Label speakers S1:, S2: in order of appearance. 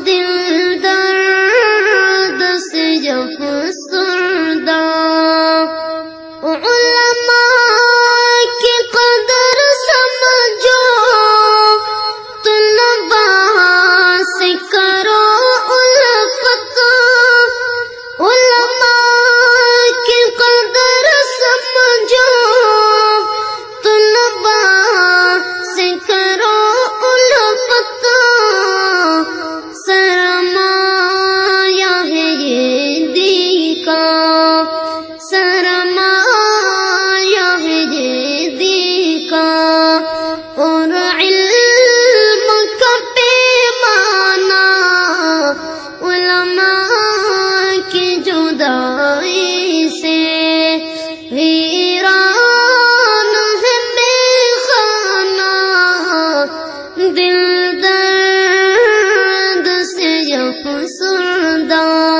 S1: دل درد سے افسردہ، علماء کی قدر سمجھو، طلباء سے کرو الفت، علماء کی قدر سمجھو، طلباء سے کرو الفت، سرمایہ ہے یہ دین کا، سرمایہ ہے یہ دین کا، اور علم کا پیمانہ علماء کی جدائی سے ویران ہے میخانہ، دل درد سے افسردہ۔